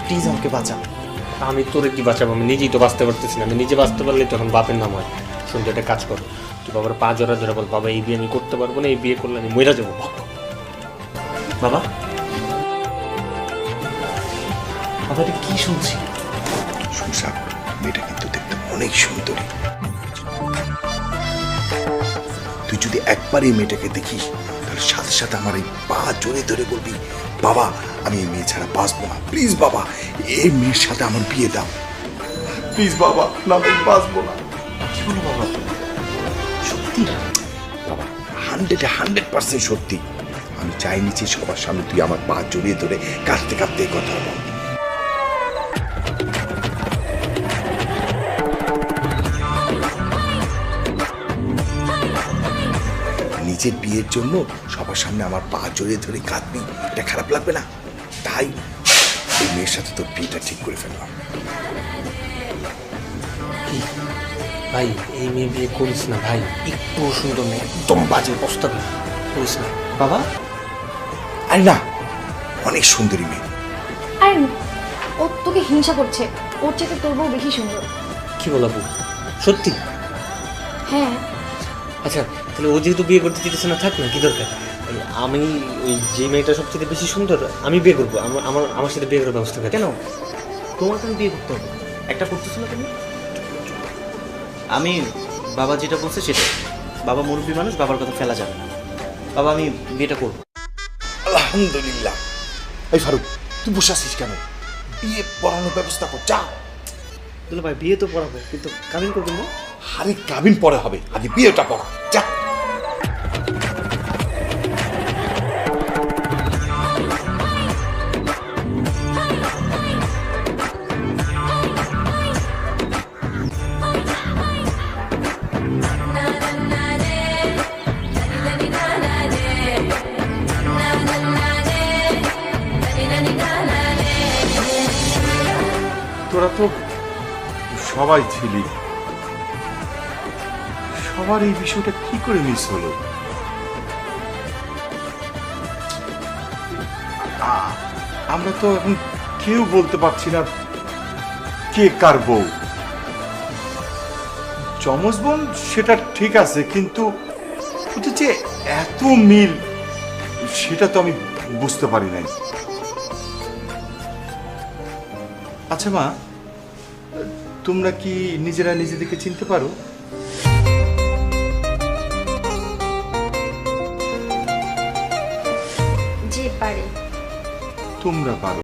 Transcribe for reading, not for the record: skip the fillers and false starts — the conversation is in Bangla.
প্লিজ আমাকে বাঁচা। আমি তোরে কি বাঁচাবো? আমি নিজেই তো বাঁচতে পারতেছি না। আমি নিজে বাঁচতে পারলে তখন বাপের নাম হয়। শুনতে একটা কাজ কর, তুই বাবার পা জোড়া ধরে বল, বাবা এই বিয়ে আমি করতে পারবো না, এই বিয়ে করলে আমি মরে যাবো। বাবা, বাবা এটা কি শুনছি? সুসান, মেয়েটা কিন্তু দেখতে অনেক সুন্দরী। তুই যদি একবার এই মেয়েটাকে দেখিস তাহলে সাথে সাথে আমার এই পা জড়িয়ে ধরে বলবি, বাবা আমি এই মেয়ে ছাড়া বাঁচবো না, প্লিজ বাবা এই মেয়ের সাথে আমার বিয়ে দাও, প্লিজ বাবা, না আমি বাঁচবো না। কি বলো বাবা? সত্যি? বাবা 100% সত্যি। আমি চাইনি যে সবার সামনে তুই আমার পা জড়িয়ে ধরে কাঁদতে কাঁদতে এই কথা বল। নিজের বিয়ের জন্য সবার সামনে আমার পা জড়িয়ে ধরে কাঁদবি, এটা খারাপ লাগবে না? তাই এই মেয়ের সাথে তোর বিয়েটা ঠিক করে ফেললাম। ভাই এই মেয়ে বিয়ে করিস না ভাই, একটু সুন্দর নেই, একদম বাজে প্রস্তাব, করিস না বাবা, আরে না, অনেক সুন্দরী মেয়ে। আর ও তোকে হিংসা করছে, ওর চেয়ে তোর বউ বেশি সুন্দর। কি বলাবো? সত্যি? হ্যাঁ। আচ্ছা তাহলে ও যেহেতু বিয়ে করতে চাইতেছে না, থাক না, কি দরকার? আমি ওই যে মেয়েটা সবচেয়ে বেশি সুন্দর আমি বিয়ে করবো, আমার সাথে বিয়ে করার ব্যবস্থা কর। কেন তোমার কেন বিয়ে করতে হবে? একটা করতেছো না তুমি? আমি বাবা যেটা বলছে সেটাই। বাবা মুরব্বী মানুষ, বাবার কথা ফেলা যাবে না। বাবা আমি বিয়েটা করবো। আলহামদুলিল্লাহ। এই ফারুক, তুই বসে আছিস কেন? বিয়ে পড়ানোর ব্যবস্থা কর, যা। দুলা ভাই বিয়ে তো পড়াবো, কিন্তু কাবিন করবেন না? আরে কাবিন পরে হবে, আগে বিয়েটা পড়া, যা। তোরা তো সবাই ছিলি, সবার এই বিষয়টা কি করে মিস হলো? আমরা তো এখন কেউ বলতে পারছি না কে কার বউ। যমজ বোন সেটা ঠিক আছে, কিন্তু ওদের যে এত মিল সেটা তো আমি বুঝতে পারি নাই। আচ্ছা মা, তোমরা কি নিজেরা নিজেদেরকে চিনতে পারো? যে পারে। তোমরা পারো।